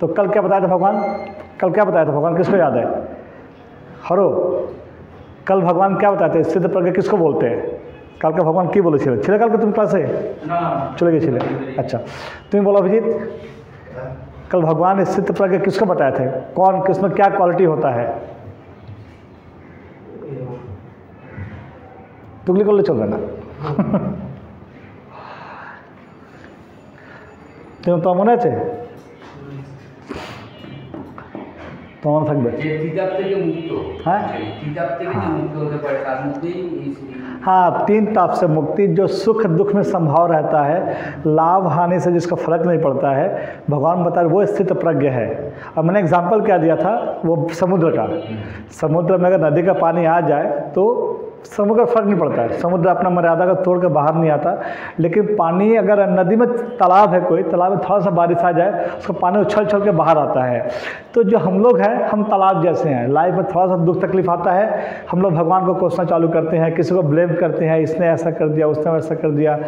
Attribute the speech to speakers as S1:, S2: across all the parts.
S1: तो कल क्या बताया था भगवान? कल क्या बताया था भगवान? किसको याद है? हरो, कल भगवान क्या बताते हैं? स्थित प्रज्ञ किसको बोलते हैं? कल का भगवान की बोले छिले कल के तुम क्लास से चले गए छिले? अच्छा, तुम बोलो अभिजीत, कल भगवान स्थित प्रज्ञ किसको बताए थे? कौन, किसमें क्या क्वालिटी होता है? तुगली को ले चल रहा ना तो मने আছে তোমার থাকবে যে তিতাব থেকে মুক্ত হ্যাঁ তিতাব থেকে যে মুক্ত হতে পারে তার মধ্যেই हाँ 3 ताप से मुक्ति, जो सुख दुख में संभाव रहता है, लाभ हानि से जिसका फर्क नहीं पड़ता है, भगवान बता रहे वो स्थित प्रज्ञ है। अब मैंने एग्जांपल क्या दिया था वो समुद्र का। समुद्र में अगर नदी का पानी आ जाए तो समुद्र का फर्क नहीं पड़ता है, समुद्र अपना मर्यादा का तोड़ के बाहर नहीं आता। लेकिन पानी अगर नदी में तालाब है, कोई तालाब में थोड़ा सा बारिश आ जाए उसका पानी उछल उछल के बाहर आता है। तो जो हम लोग हैं हम तालाब जैसे हैं, लाइफ में थोड़ा सा दुख तकलीफ आता है हम लोग भगवान को कोसना चालू करते हैं, किसी को ब्लेम करते हैं, इसने ऐसा कर दिया उसने वैसा कर दिया।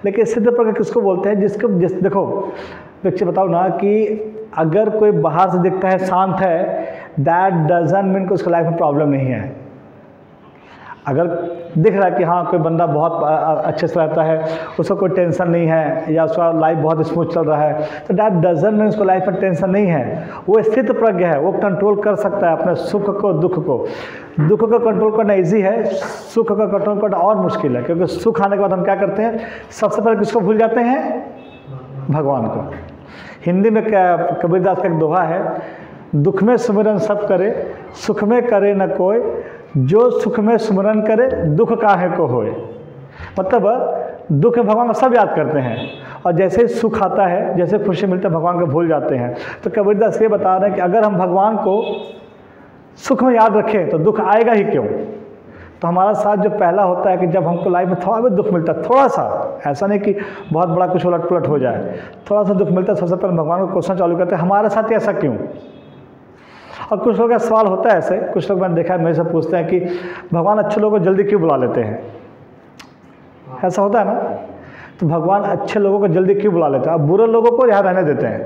S1: लेकिन सिद्ध प्रज्ञ किसको बोलते हैं? जिसको देखो बच्चे बताओ ना कि अगर कोई बाहर से दिखता है शांत है, दैट डजंट मीन कि उसकी लाइफ में प्रॉब्लम नहीं है। अगर दिख रहा है कि हाँ कोई बंदा बहुत अच्छे से रहता है, उसको कोई टेंशन नहीं है या उसका लाइफ बहुत स्मूथ चल रहा है, तो दैट डजंट मीन उसको लाइफ में टेंशन नहीं है। वो स्थित प्रज्ञ है, वो कंट्रोल कर सकता है अपने सुख को दुख को। दुख को कंट्रोल करना इजी है, सुख का कंट्रोल करना और मुश्किल है। क्योंकि सुख आने के बाद हम क्या करते हैं? सबसे पहले किसको भूल जाते हैं? भगवान को। हिंदी में कबीरदास का एक दोहा है, दुख में सुमिरन सब करे, सुख में करे न कोई, जो सुख में सुमिरन करे दुख काहे को होए। मतलब दुख में भगवान को सब याद करते हैं और जैसे ही सुख आता है, जैसे खुशी मिलती है, भगवान को भूल जाते हैं। तो कबीरदास ये बता रहे हैं कि अगर हम भगवान को सुख में याद रखें तो दुख आएगा ही क्यों। तो हमारा साथ जो पहला होता है कि जब हमको लाइफ में थोड़ा भी दुख मिलता है, थोड़ा सा, ऐसा नहीं कि बहुत बड़ा कुछ उलट पुलट हो जाए, थोड़ा सा दुख मिलता है, सबसे पहले भगवान को कोसना चालू करते हैं हमारे साथ ऐसा क्यों। और कुछ लोगों का सवाल होता है ऐसे, कुछ लोग मैंने देखा है मेरे से पूछते हैं कि भगवान अच्छे लोगों को जल्दी क्यों बुला लेते हैं? ऐसा होता है ना, तो भगवान अच्छे लोगों को जल्दी क्यों बुला लेते हैं? अब बुरे लोगों को यहाँ रहने देते हैं,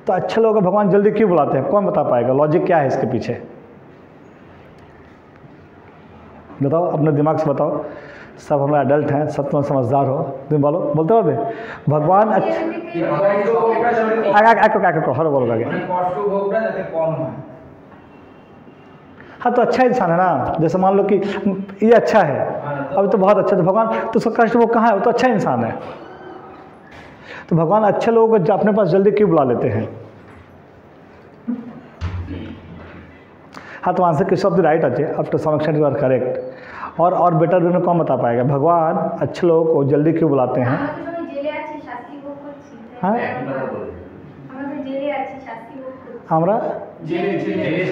S1: तो अच्छे लोगों को भगवान जल्दी क्यों बुलाते हैं? कौन बता पाएगा लॉजिक क्या है इसके पीछे? बताओ, अपने दिमाग से बताओ। सब हम एडल्ट हैं, सब तुम समझदार हो, तुम बोलो, बोलते हो अभी भगवान हर बोलोगे हाँ तो अच्छा इंसान है ना। जैसे मान लो कि ये अच्छा है, अभी तो बहुत अच्छा, तो भगवान तो उसका कष्ट वो कहाँ है? वो तो अच्छा इंसान है। तो भगवान अच्छे लोगों को अपने पास जल्दी क्यों बुला लेते हैं? हाँ तो आंसर किस ऑफ द राइट अच्छे up to some extent you are correct. और बेटर दोनों कौन बता पाएगा भगवान अच्छे लोगों को जल्दी क्यों बुलाते हैं? हाँ हमरा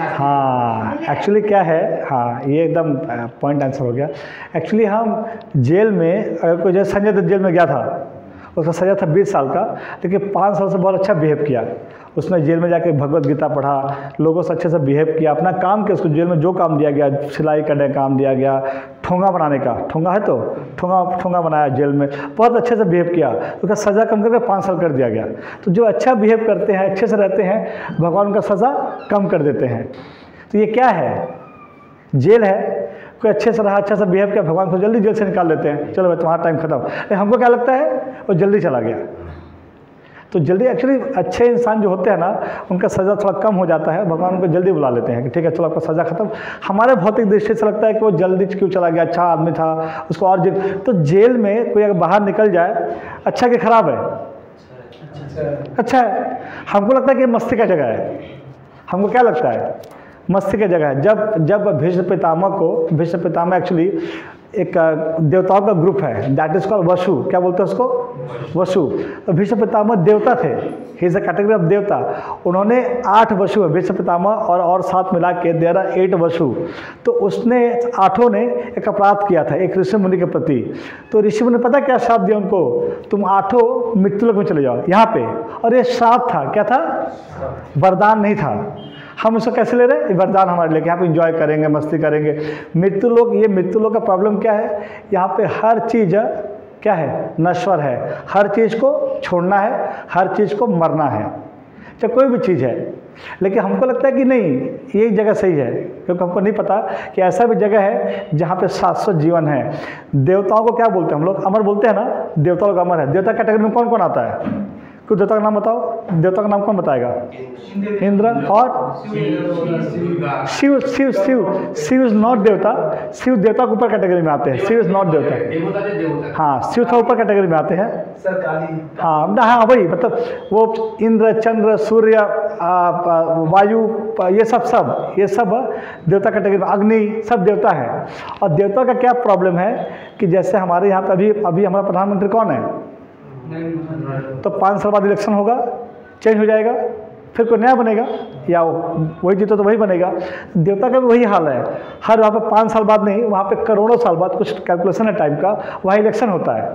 S1: हाँ एक्चुअली क्या है, हाँ ये एकदम पॉइंट आंसर हो गया। एक्चुअली हम जेल में, अगर कोई जैसे संजय दत्त जेल में गया था, उसका सजा था 20 साल का, लेकिन 5 साल से बहुत अच्छा बिहेव किया। उसने जेल में जाके भगवत गीता पढ़ा, लोगों से अच्छे से बिहेव किया, अपना काम किया। उसको जेल में जो काम दिया गया, सिलाई करने का काम दिया गया, ठोंगा बनाने का, ठोंगा है तो ठोंगा बनाया जेल में, बहुत अच्छे से बिहेव किया। उसका सज़ा कम करके 5 साल कर दिया गया। तो जो अच्छा बिहेव करते हैं, अच्छे से रहते हैं, भगवान उनका सज़ा कम कर देते हैं। तो ये क्या है? जेल है, कोई अच्छे से रहा, अच्छा से बिहेव किया, भगवान को जल्दी जेल से निकाल देते हैं, चलो भाई तुम्हारा टाइम खत्म। लेकिन हमको क्या लगता है वो जल्दी चला गया। तो जल्दी एक्चुअली अच्छे इंसान जो होते हैं ना, उनका सज़ा थोड़ा कम हो जाता है, भगवान उनको जल्दी बुला लेते हैं कि ठीक है चलो आपका सज़ा खत्म। हमारे भौतिक दृष्टि से लगता है कि वो जल्दी क्यों चला गया, अच्छा आदमी था, उसको और जेल। तो जेल में कोई अगर बाहर निकल जाए, अच्छा कि खराब है? अच्छा है। हमको लगता है कि मस्ती का जगह है। हमको क्या लगता है? मस्ती की जगह है। जब भीष्म पितामह एक्चुअली एक देवताओं का ग्रुप है, दैट इज कॉल्ड वसु। क्या बोलते हैं उसको? वसु। तो भीष्म पितामह देवता थे, he is a category of देवता। उन्होंने 8 वसु है भीष्म पितामह और 7 मिला के देयर आर 8 वसु। तो उसने 8 ने एक अपराध किया था एक ऋषि मुनि के प्रति। तो ऋषि मुनि ने पता क्या श्राप दिया उनको? तुम 8 मृत्युलोक में चले जाओ यहाँ पे। और ये श्राप था, क्या था? वरदान नहीं था। हम उसको कैसे ले रहे हैं? वरदान हमारे लिए, यहाँ पे एंजॉय करेंगे, मस्ती करेंगे। मृत्युलोक, ये मृत्युलोक का प्रॉब्लम क्या है? यहाँ पे हर चीज़ क्या है? नश्वर है। हर चीज़ को छोड़ना है, हर चीज़ को मरना है। चाहे कोई भी चीज़ है। लेकिन हमको लगता है कि नहीं, ये जगह सही है, क्योंकि हमको नहीं पता कि ऐसा भी जगह है जहाँ पे शाश्वत जीवन है। देवताओं को क्या बोलते हैं हम लोग? अमर बोलते हैं ना, देवता लोग अमर है। देवता कैटेगरी में कौन कौन आता है? कुछ देवता का नाम बताओ, देवता का नाम कौन बताएगा? इंद्र और शिव। शिव शिव शिव इज नॉट देवता, शिव देवता के ऊपर कैटेगरी में आते हैं, शिव इज नॉट देवता। हाँ, शिव थोड़ा ऊपर कैटेगरी में आते हैं। हाँ हाँ वही, मतलब वो इंद्र, चंद्र, सूर्य, वायु, ये सब देवता कैटेगरी में, अग्नि सब देवता है। और देवता का क्या प्रॉब्लम है कि जैसे हमारे यहाँ पे अभी हमारा प्रधानमंत्री कौन है? तो 5 साल बाद इलेक्शन होगा, चेंज हो जाएगा, फिर कोई नया बनेगा, या वही जीतो तो वही बनेगा। देवता का भी वही हाल है, हर वहाँ पे 5 साल बाद नहीं, वहाँ पे करोड़ों साल बाद, कुछ कैलकुलेशन है टाइम का, वहाँ इलेक्शन होता है।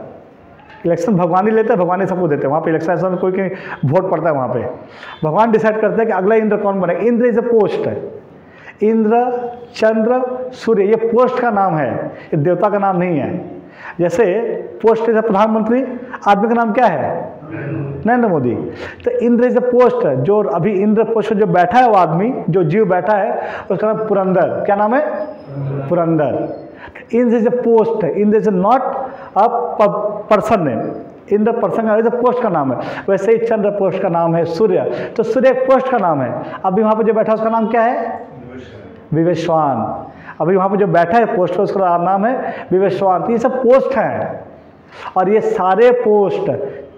S1: इलेक्शन भगवान ही लेते हैं, भगवान ही सबको देते हैं। वहाँ पे इलेक्शन ऐसा कोई के वोट पड़ता है, वहाँ पे भगवान डिसाइड करते हैं कि अगला इंद्र कौन बनेगा। इंद्र इज ए पोस्ट है, इंद्र, चंद्र, सूर्य, ये पोस्ट का नाम है, ये देवता का नाम नहीं है। जैसे पोस्ट इज प्रधानमंत्री, आदमी का नाम क्या है? नरेंद्र मोदी। तो इंद्र इज ए पोस्ट, जो अभी इंद्र पोस्ट जो बैठा है, वो आदमी जो जीव बैठा है, उसका नाम पुरंदर। क्या नाम है? Purandar. Indra is a post, Indra is not a person name. Indra person का पोस्ट का नाम है। वैसे ही चंद्र पोस्ट का नाम है, सूर्य, तो सूर्य एक पोस्ट का नाम है। अभी वहाँ पर जो बैठा है उसका नाम क्या है? विवेशवान। अभी वहाँ पे जो बैठा है पोस्ट पर, उसका नाम है विवेशवान। ये सब पोस्ट हैं, और ये सारे पोस्ट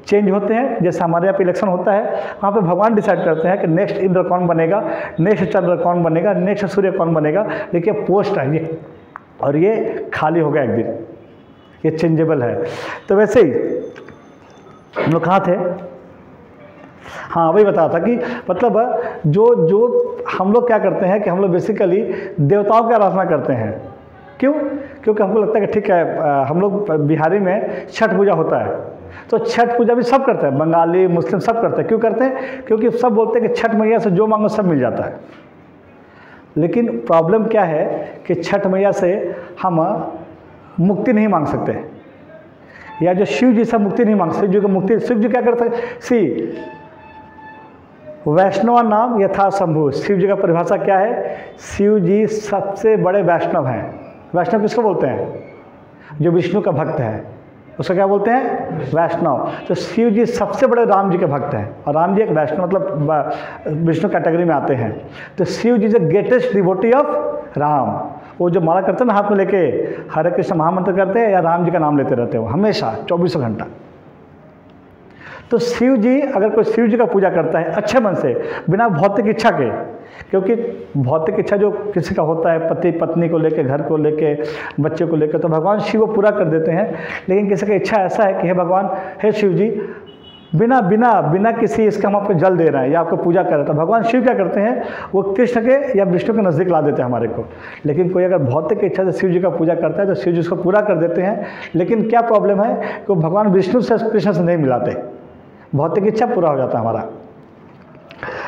S1: चेंज होते हैं। जैसे हमारे यहाँ पे इलेक्शन होता है, वहाँ पे भगवान डिसाइड करते हैं कि नेक्स्ट इंद्र कौन बनेगा, नेक्स्ट चंद्र कौन बनेगा, नेक्स्ट सूर्य कौन बनेगा। देखिए पोस्ट है ये, और ये खाली होगा एक दिन, ये चेंजेबल है। तो वैसे ही हम लोग कहाँ थे? हाँ, वही बताया था कि मतलब जो हम लोग क्या करते हैं कि हम लोग बेसिकली देवताओं की आराधना करते हैं। क्यों? क्योंकि हमको लगता है कि ठीक है, हम लोग बिहारी में छठ पूजा होता है, तो छठ पूजा भी सब करते हैं, बंगाली, मुस्लिम सब करते हैं। क्यों करते हैं? क्योंकि सब बोलते हैं कि छठ मैया से जो मांगो सब मिल जाता है। लेकिन प्रॉब्लम क्या है कि छठ मैया से हम मुक्ति नहीं मांग सकते, या जो शिव जी से मुक्ति नहीं मांग सकते। शिव जी को मुक्ति, शिव जी क्या करते हैं? वैष्णव नाम यथा शंभु। शिव जी का परिभाषा क्या है? शिव जी सबसे बड़े वैष्णव हैं। वैष्णव किसको बोलते हैं? जो विष्णु का भक्त है, उसको क्या बोलते हैं? वैष्णव। तो शिव जी सबसे बड़े राम जी के भक्त हैं, और राम जी एक वैष्णव मतलब विष्णु कैटेगरी में आते हैं। तो Shiv ji is the greatest devotee of Ram. वो जो माला करते हैं ना हाथ में लेके, हरे कृष्ण महामंत्र करते हैं, या राम जी का नाम लेते रहते हो हमेशा 24 घंटा। तो शिव जी, अगर कोई शिव जी का पूजा करता है अच्छे मन से, बिना भौतिक इच्छा के, क्योंकि भौतिक इच्छा जो किसी का होता है, पति पत्नी को लेके, घर को लेके, बच्चे को लेके, तो भगवान शिव वो पूरा कर देते हैं। लेकिन किसी का इच्छा ऐसा है कि हे भगवान, हे शिव जी, बिना किसी इसका हम आपको जल दे रहे हैं या आपको पूजा कर रहे हैं, तो भगवान शिव क्या करते हैं? वो कृष्ण के या विष्णु के नज़दीक ला देते हैं हमारे को। लेकिन कोई अगर भौतिक इच्छा से शिव जी का पूजा करता है तो शिव जी उसको पूरा कर देते हैं। लेकिन क्या प्रॉब्लम है कि भगवान विष्णु से, कृष्ण से नहीं मिलाते, भौतिक इच्छा पूरा हो जाता है हमारा।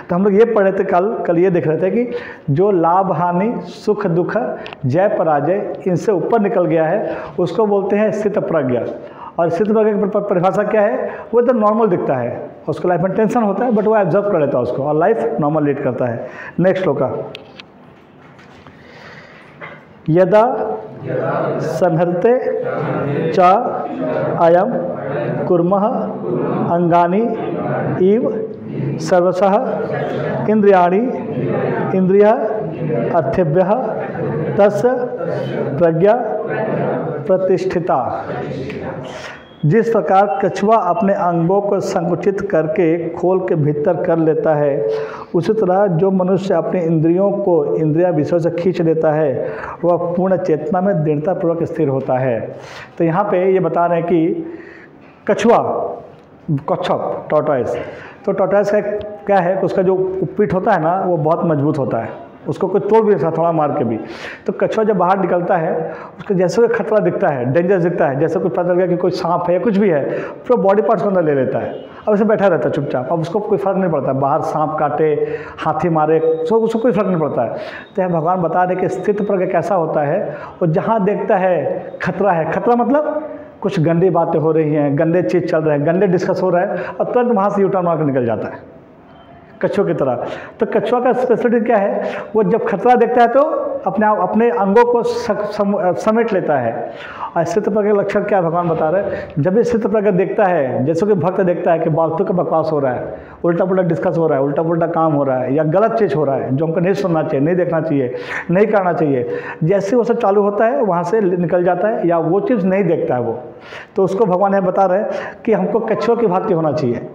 S1: तो हम लोग ये पढ़ रहे थे, कल ये देख रहे थे कि जो लाभ हानि, सुख दुख, जय पराजय, इनसे ऊपर निकल गया है, उसको बोलते हैं स्थित प्रज्ञा। और स्थित प्रज्ञा की परिभाषा क्या है? वो तो नॉर्मल दिखता है, उसको लाइफ में टेंशन होता है, बट वो ऑब्जर्व कर लेता है उसको, और लाइफ नॉर्मल लीड करता है। नेक्स्ट श्लोका। यदा संहृते च अयम कुर्मः अंगानि इव सर्वशः इंद्रियाणि इंद्रियः अर्थेभ्यः तस्य प्रज्ञा प्रतिष्ठिता। जिस प्रकार कछुआ अपने अंगों को संकुचित करके खोल के भीतर कर लेता है, उसी तरह जो मनुष्य अपने इंद्रियों को इंद्रिया विषयों से खींच लेता है, वह पूर्ण चेतना में दृढ़तापूर्वक स्थिर होता है। तो यहाँ पे ये बता रहे हैं कि कछुआ, कच्छप, टॉर्टॉइस, तो टॉर्टॉइस का क्या है कि उसका जो पीठ होता है ना, वो बहुत मजबूत होता है, उसको कोई तोड़ भी नहीं सकता थोड़ा मार के भी। तो कछुआ जब बाहर निकलता है, उसको जैसे कोई खतरा दिखता है, डेंजर दिखता है, जैसे कुछ पता चल गया कि कोई सांप है या कुछ भी है, फिर बॉडी पार्ट्स को अंदर ले लेता है, अब ऐसे बैठा रहता है चुपचाप। अब उसको कोई फर्क नहीं पड़ता, बाहर सांप काटे, हाथी मारे, उसको कोई फर्क नहीं पड़ता है। तो भगवान बता रहे कि स्थित प्रज्ञ कैसा होता है, वो जहाँ देखता है खतरा है, खतरा मतलब कुछ गंदी बातें हो रही हैं, गंदे चीज़ चल रहे हैं, गंदे डिस्कस हो रहा है, और तुरंत वहाँ से यूटर्न मार के निकल जाता है। कछुआ की तरह। तो कछुआ का स्पेशलिटी क्या है, वो जब खतरा देखता है तो अपने अंगों को समेट लेता है। और स्थितप्रज्ञ के लक्षण क्या भगवान बता रहे हैं, जब भी स्थितप्रज्ञ देखता है, जैसे कि भक्त देखता है कि फालतू का बकवास हो रहा है, उल्टा पुल्टा डिस्कस हो रहा है, उल्टा पुल्टा काम हो रहा है, या गलत चीज़ हो रहा है जो हमको नहीं सुनना चाहिए, नहीं देखना चाहिए, नहीं करना चाहिए, जैसे वो सब चालू होता है वहाँ से निकल जाता है, या वो चीज़ नहीं देखता है वो, तो उसको भगवान ये बता रहे हैं कि हमको कछुआ की भांति होना चाहिए।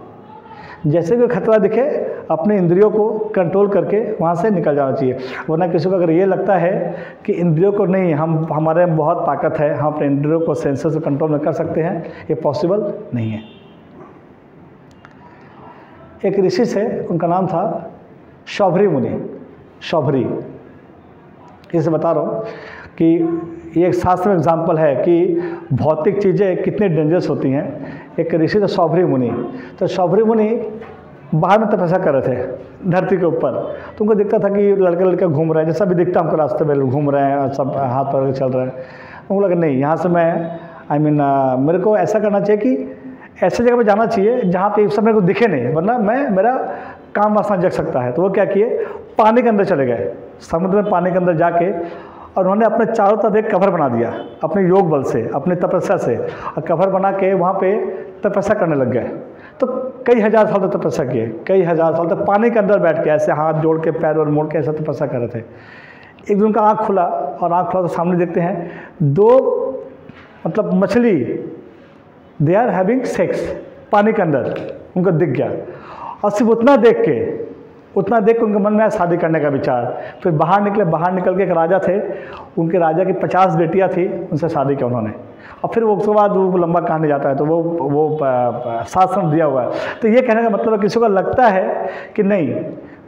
S1: जैसे भी खतरा दिखे अपने इंद्रियों को कंट्रोल करके वहाँ से निकल जाना चाहिए। वरना किसी को अगर ये लगता है कि इंद्रियों को नहीं, हमारे में बहुत ताकत है, हम अपने इंद्रियों को सेंसर से कंट्रोल में कर सकते हैं, ये पॉसिबल नहीं है। एक ऋषि से, उनका नाम था शौभरी मुनि। शौभरी, इसे बता रहा हूँ कि ये एक शास्त्र में एग्जाम्पल है कि भौतिक चीज़ें कितनी डेंजरस होती हैं। एक ऋषि था शौभरी मुनि। तो शौभरी मुनि बाहर में तपस्या कर रहे थे धरती के ऊपर। तो उनको दिखता था कि लड़के लड़के घूम रहे हैं, जैसा भी दिखता हमको रास्ते में घूम रहे हैं, सब हाथ पकड़ के चल रहे हैं। उनको लगा नहीं, यहाँ से मैं मेरे को ऐसा करना चाहिए कि ऐसे जगह पे जाना चाहिए जहाँ पे सब मेरे को दिखे नहीं, वरना मेरा काम वासना जग सकता है। तो वो क्या किए, पानी के अंदर चले गए, समुद्र में पानी के अंदर जाके, और उन्होंने अपने चारों तरफ एक कवर बना दिया अपने योग बल से, अपनी तपस्या से, और कवर बना के वहाँ पे तपस्या करने लग गए। तो कई हज़ार साल तक तपस्या किए, कई हज़ार साल तक पानी के अंदर बैठ के ऐसे हाथ जोड़ के पैर और मोड़ के ऐसा तपस्या कर रहे थे। एक दिन उनका आँख खुला, और आँख खुला तो सामने देखते हैं दो मछली, दे आर हैविंग सेक्स पानी के अंदर, उनको दिख गया। और सिर्फ उतना देख के उनके मन में आया शादी करने का विचार। फिर बाहर निकले, बाहर निकल के एक राजा थे, उनके राजा की 50 बेटियां थी, उनसे शादी की उन्होंने। और फिर उसके बाद वो लंबा कहानी जाता है, तो वो शासन दिया हुआ है। तो ये कहने का मतलब है, किसी को लगता है कि नहीं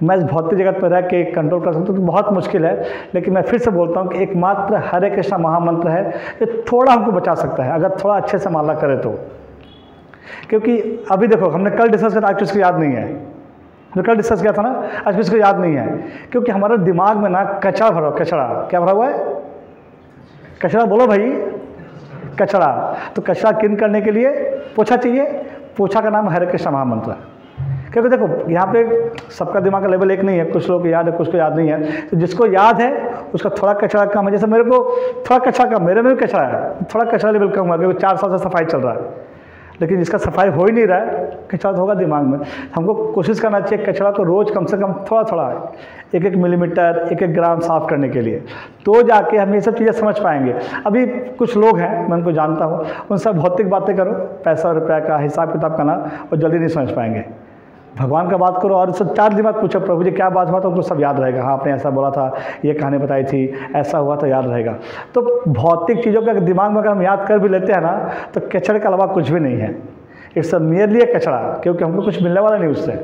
S1: मैं इस भौतिक जगत पर रह के कंट्रोल कर सकता हूँ, तो बहुत मुश्किल है। लेकिन मैं फिर से बोलता हूँ कि एकमात्र हरे कृष्णा महामंत्र है, ये थोड़ा हमको बचा सकता है अगर थोड़ा अच्छे से माला करे तो। क्योंकि अभी देखो, हमने कल डिस्कस किया, आज किसको याद नहीं है, जो कल डिस्कस किया था ना, आज किसी को याद नहीं है। क्योंकि हमारे दिमाग में ना कचरा भरा, कचरा क्या भरा हुआ है, कचरा बोलो भाई, कचरा। तो कचरा क्लीन करने के लिए पोछा चाहिए, पोछा का नाम हरे कृष्ण महामंत्र है। क्योंकि देखो यहाँ पे सबका दिमाग का लेवल एक नहीं है, कुछ लोग को याद है, कुछ को याद नहीं है। तो जिसको याद है उसका थोड़ा कचरा कम है। जैसे मेरे को थोड़ा कचरा कम, मेरे में भी कचरा है, थोड़ा कचरा लेवल कम हुआ क्योंकि 4 साल से सफाई चल रहा है। लेकिन जिसका सफाई हो ही नहीं रहा है, कचरा तो होगा दिमाग में। हमको कोशिश करना चाहिए कचरा को रोज़ कम से कम थोड़ा थोड़ा, 1-1 मिलीमीटर, 1-1 ग्राम साफ़ करने के लिए, तो जाके हम ये सब चीज़ें समझ पाएंगे। अभी कुछ लोग हैं, मैं उनको जानता हूँ, उनसे भौतिक बातें करो, पैसा रुपया का हिसाब किताब करना, वो जल्दी नहीं समझ पाएंगे। भगवान का बात करो और सब 4 दिन बाद पूछो प्रभु जी क्या बात हुआ, तो उनको सब याद रहेगा। हाँ, आपने ऐसा बोला था, ये कहानी बताई थी, ऐसा हुआ, तो याद रहेगा। तो भौतिक चीज़ों का दिमाग में अगर हम याद कर भी लेते हैं ना, तो कचरे के अलावा कुछ भी नहीं है। इट्स मेयरली कचरा, क्योंकि हमको कुछ मिलने वाला नहीं उससे।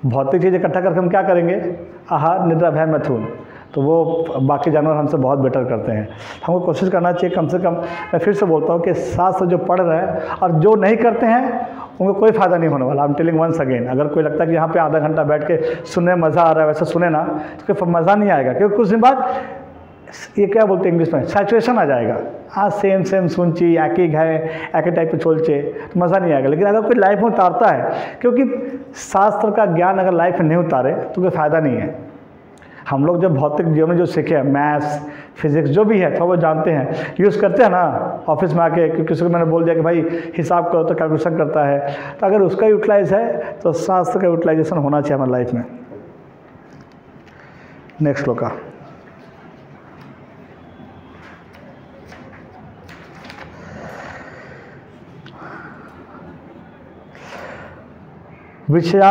S1: भौतिक चीज़ इकट्ठा करके हम क्या करेंगे, आहार निद्रा भय मैथुन, तो वो बाकी जानवर हमसे बहुत बेटर करते हैं। हमको कोशिश करना चाहिए कम से कम, मैं फिर से बोलता हूँ कि शास्त्र जो पढ़ रहे हैं और जो नहीं करते हैं उनको कोई फ़ायदा नहीं होने वाला। I am telling once again, अगर कोई लगता है कि यहाँ पे आधा घंटा बैठ के सुनने में मज़ा आ रहा है, वैसे सुने ना, तो कोई मज़ा नहीं आएगा। क्योंकि कुछ दिन बाद ये क्या बोलते हैं इंग्लिश में, सैचुरेशन आ जाएगा। हाँ, सेम सुनची, एक ही घाय, एक ही टाइप पे चोलचे, तो मज़ा नहीं आएगा। लेकिन अगर कोई लाइफ में उतारता है, क्योंकि शास्त्र का ज्ञान अगर लाइफ में नहीं उतारे तो कोई फ़ायदा नहीं है। हम लोग जब भौतिक जीवन में जो सीखे हैं, मैथ्स फिजिक्स जो भी है थोड़ा वो जानते हैं, यूज़ करते हैं ना ऑफिस में आके, क्योंकि किसी को मैंने बोल दिया कि भाई हिसाब करो तो कैलकुलेशन करता है, तो अगर उसका यूटिलाइज है तो शास्त्र का यूटिलाइजेशन होना चाहिए हमारी लाइफ में। नेक्स्ट श्लोका। विषया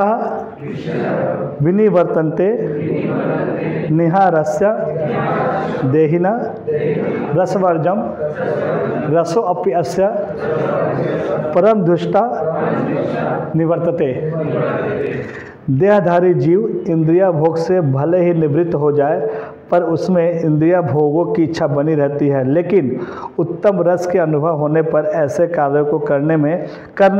S1: विनिवर्तन्ते निहारस्य देहिना रसवर्जम रसो अपि अस्य परम दुष्टा निवर्तते। देहधारी जीव इंद्रिया भोग से भले ही निवृत्त हो जाए, पर उसमें इंद्रिया भोगों की इच्छा बनी रहती है। लेकिन उत्तम रस के अनुभव होने पर ऐसे कार्यों को करने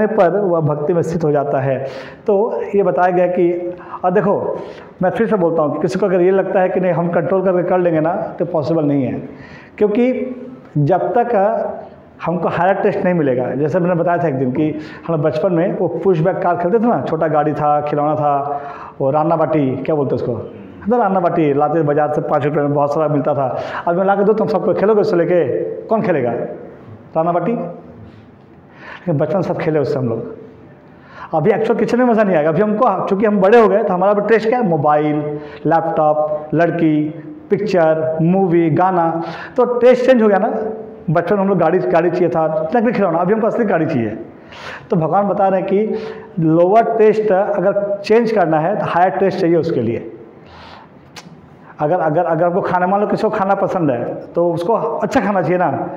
S1: पर वह भक्ति में स्थित हो जाता है। तो ये बताया गया कि, और देखो मैं फिर से बोलता हूँ कि किसी को अगर ये लगता है कि नहीं हम कंट्रोल करके कर लेंगे ना, तो पॉसिबल नहीं है। क्योंकि जब तक हमको हायर टेस्ट नहीं मिलेगा। जैसे मैंने बताया था एक दिन कि हम बचपन में वो पुश बैक कार खेलते थे ना, छोटा गाड़ी था, खिलौना था, वो रान्ना बाटी क्या बोलते उसको, तो रान्ना बाटी लाते बाजार से 5 रुपये में, बहुत सारा मिलता था। अब मैं ला के दो, तुम सबको खेलोगे उससे लेके, कौन खेलेगा रान्ना बाटी? लेकिन बचपन सब खेले उससे हम लोग। अभी एक्चुअल किचन में मज़ा नहीं आएगा। अभी हमको, चूँकि हम बड़े हो गए तो हमारा भी टेस्ट क्या है, मोबाइल, लैपटॉप, लड़की, पिक्चर, मूवी, गाना, तो टेस्ट चेंज हो गया ना। बचपन में हम लोग गाड़ी चाहिए था, नकली खिलौना, अभी हमको असली गाड़ी चाहिए। तो भगवान बता रहे हैं कि लोअर टेस्ट अगर चेंज करना है तो हायर टेस्ट चाहिए उसके लिए। अगर अगर अगर आपको खाना, मान लो किसी को खाना पसंद है तो उसको अच्छा खाना चाहिए ना,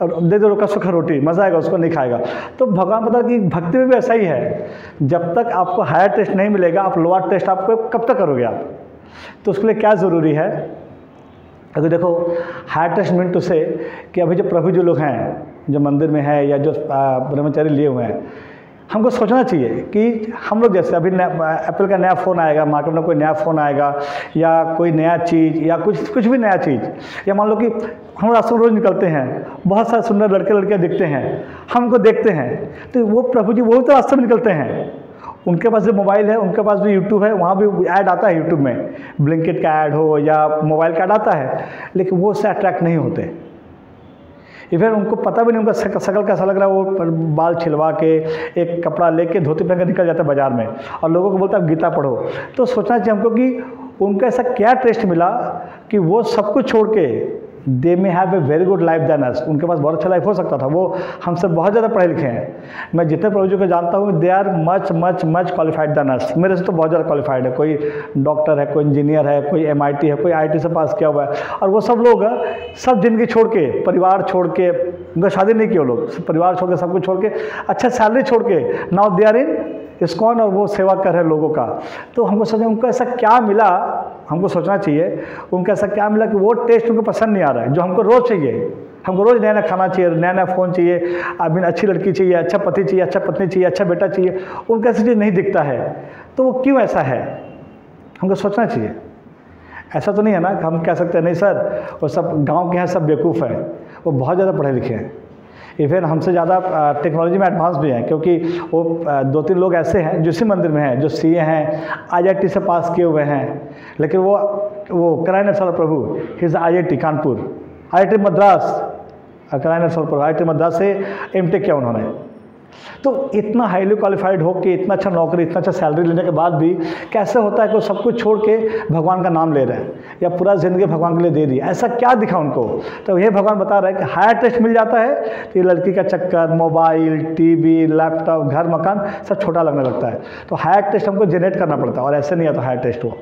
S1: और दे दो सूखा रोटी, मज़ा आएगा, उसको नहीं खाएगा। तो भगवान बता रहे कि भक्ति में भी ऐसा ही है, जब तक आपको हायर टेस्ट नहीं मिलेगा, आप लोअर टेस्ट आपको कब तक करोगे आप? तो उसके लिए क्या ज़रूरी है? अगर देखो हायर टेस्ट मीन टू से कि अभी जो प्रभु जो लोग हैं, जो मंदिर में है या जो ब्रह्मचारी लिए हुए हैं, हमको सोचना चाहिए कि हम लोग जैसे अभी एप्पल का नया फ़ोन आएगा, मार्केट में कोई नया फ़ोन आएगा, या कोई नया चीज़, या कुछ भी नया चीज़, या मान लो कि हम रास्ते में रोज़ निकलते हैं, बहुत सारे सुंदर लड़के लड़कियाँ दिखते हैं, हमको देखते हैं, तो वो प्रभु जी वो तो रास्ते में निकलते हैं, उनके पास भी मोबाइल है, उनके पास भी यूट्यूब है, वहाँ भी ऐड आता है यूट्यूब में, ब्लिंकिट का ऐड हो या मोबाइल का ऐड आता है, लेकिन वो उससे अट्रैक्ट नहीं होते। इवन उनको पता भी नहीं उनका शकल कैसा लग रहा है, वो बाल छिलवा के एक कपड़ा लेके धोती पहन के निकल जाता है बाजार में, और लोगों को बोलता है गीता पढ़ो। तो सोचना चाहिए हमको कि उनका ऐसा क्या टेस्ट मिला कि वो सब कुछ छोड़ के, they may have a very good life than us, उनके पास बहुत अच्छा लाइफ हो सकता था, वो हमसे बहुत ज़्यादा पढ़े लिखे हैं। मैं जितने प्रभु जी को जानता हूँ, they are much much much qualified than us, मेरे से तो बहुत ज़्यादा क्वालिफाइड है। कोई डॉक्टर है, कोई इंजीनियर है, कोई MIT है, कोई IIT से पास किया हुआ है, और वो सब लोग सब जिंदगी छोड़ के, परिवार छोड़ के, उनका शादी नहीं किया, लोग परिवार छोड़ के, सब कुछ छोड़ के, अच्छा सैलरी छोड़ के, now they are in ISKCON, और वो सेवा कर रहे हैं लोगों का। तो हमको सोचा उनको ऐसा क्या मिला, हमको सोचना चाहिए उनको ऐसा क्या मिला कि वो टेस्ट उनको पसंद नहीं आ रहा है जो हमको रोज़ चाहिए। हमको रोज़ नया नया खाना चाहिए, नया नया फ़ोन चाहिए, अभी अच्छी लड़की चाहिए, अच्छा पति चाहिए, अच्छा पत्नी चाहिए, अच्छा बेटा चाहिए, उनको ऐसी चीज़ नहीं दिखता है। तो वो क्यों ऐसा है, हमको सोचना चाहिए। ऐसा तो नहीं है ना कि हम कह सकते हैं नहीं सर वो सब गाँव के हैं, सब बेवकूफ़ हैं, वो बहुत ज़्यादा पढ़े लिखे हैं, इवन हमसे ज़्यादा टेक्नोलॉजी में एडवांस भी हैं, क्योंकि वो 2-3 लोग ऐसे हैं जो इसी मंदिर में हैं, जो CA हैं, IIT से पास किए हुए हैं, लेकिन वो कराइन साल प्रभु his IIT Kanpur, IIT Madras, कराइन साल प्रभु IIT मद्रास से MTech किया उन्होंने। तो इतना हाईली क्वालिफाइड हो के, इतना अच्छा नौकरी, इतना अच्छा सैलरी लेने के बाद भी कैसे होता है कि वो सब कुछ छोड़ के भगवान का नाम ले रहे हैं, या पूरा ज़िंदगी भगवान के लिए दे दी? ऐसा क्या दिखा उनको? तो ये भगवान बता रहे हैं कि हायर टेस्ट मिल जाता है तो ये लड़की का चक्कर, मोबाइल, TV, लैपटॉप, घर मकान सब छोटा लगने लगता है। तो हायर टेस्ट हमको जनरेट करना पड़ता है, और ऐसे नहीं आता हायर टेस्ट वो।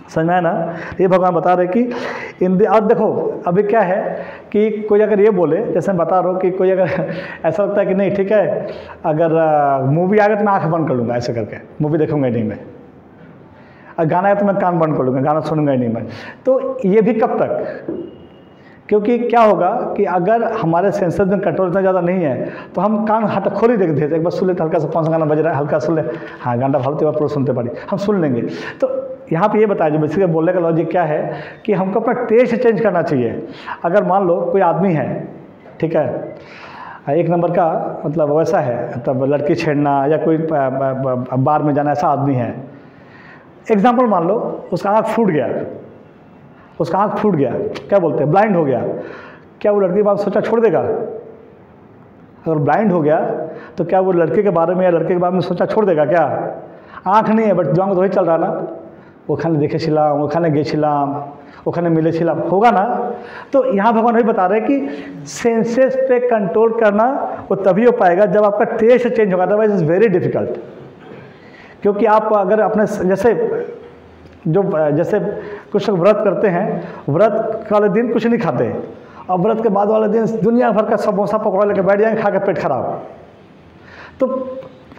S1: समझ में आया ना? ये भगवान बता रहे कि और देखो अभी क्या है कि कोई अगर ये बोले, जैसे मैं बता रहा हूँ कि कोई अगर ऐसा लगता है कि नहीं ठीक है, अगर मूवी आ गया तो मैं आँख बंद कर लूँगा, ऐसे करके मूवी देखूँगा ही नहीं मैं, और गाना है तो मैं कान बंद कर लूँगा, गाना सुनूंगा ही नहीं मैं। तो ये भी कब तक? क्योंकि क्या होगा कि अगर हमारे सेंसर्स में कंट्रोल इतना ज़्यादा नहीं है तो हम कान हट खोल ही देखते थे, एक बार सुन लेते, हल्का सा कौन सा गाना बज रहा है, हल्का सुन ले, हाँ गाना फालतू पूरा सुनते पड़ी, हम सुन लेंगे। तो यहाँ पे ये बताया जो बेसिकली बोलने का लॉजिक क्या है कि हमको अपना टेस्ट चेंज करना चाहिए। अगर मान लो कोई आदमी है, ठीक है, एक नंबर का मतलब वैसा है, मतलब लड़की छेड़ना या कोई बार में जाना, ऐसा आदमी है। एग्जाम्पल मान लो उसका आँख फूट गया, उसका आँख फूट गया, क्या बोलते हैं, ब्लाइंड हो गया, क्या वो लड़की के बारे में सोचा छोड़ देगा? अगर ब्लाइंड हो गया तो क्या वो लड़के के बारे में या लड़के के बारे में सोचा छोड़ देगा क्या? आँख नहीं है बट दिमाग तो वही चल रहा ना, ওখানে দেখেছিলাম, ওখানে গেছিলাম, ওখানে मिलेছিলাম, होगा ना। तो यहाँ भगवान वही बता रहे हैं कि सेंसेस पे कंट्रोल करना वो तभी हो पाएगा जब आपका टेस्ट चेंज होगा, अदरवाइज इज़ वेरी डिफिकल्ट। क्योंकि आप अगर अपने जैसे कुछ लोग व्रत करते हैं, व्रत वाले दिन कुछ नहीं खाते, और व्रत के बाद वाले दिन दुनिया भर का समोसा पकौड़ा लेकर बैठ जाएंगे, खा के पेट खराब। तो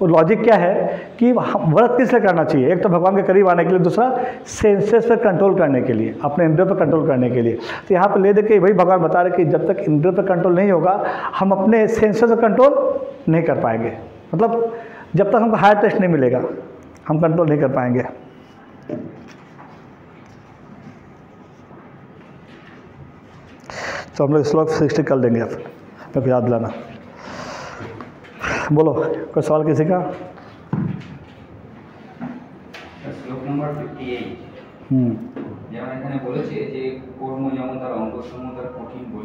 S1: लॉजिक क्या है कि व्रत किस लिए करना चाहिए? एक तो भगवान के करीब आने के लिए, दूसरा सेंसेस पर कंट्रोल करने के लिए, अपने इंद्रियों पर कंट्रोल करने के लिए। तो यहाँ पे ले दे के वही भगवान बता रहे कि जब तक इंद्रियों पर कंट्रोल नहीं होगा हम अपने सेंसेस पर कंट्रोल नहीं कर पाएंगे। मतलब जब तक हमको हायर टेस्ट नहीं मिलेगा हम कंट्रोल नहीं कर पाएंगे। तो हम लोग श्लोक 60 कर लेंगे अब, मेरे को याद दिलाना। बोलो, कोई सवाल किसी का?
S2: শ্লোক নম্বর 58 যেমন এখানে বলেছে যে কর্ম যেমন তার অঙ্গ সম তার কঠিন বলি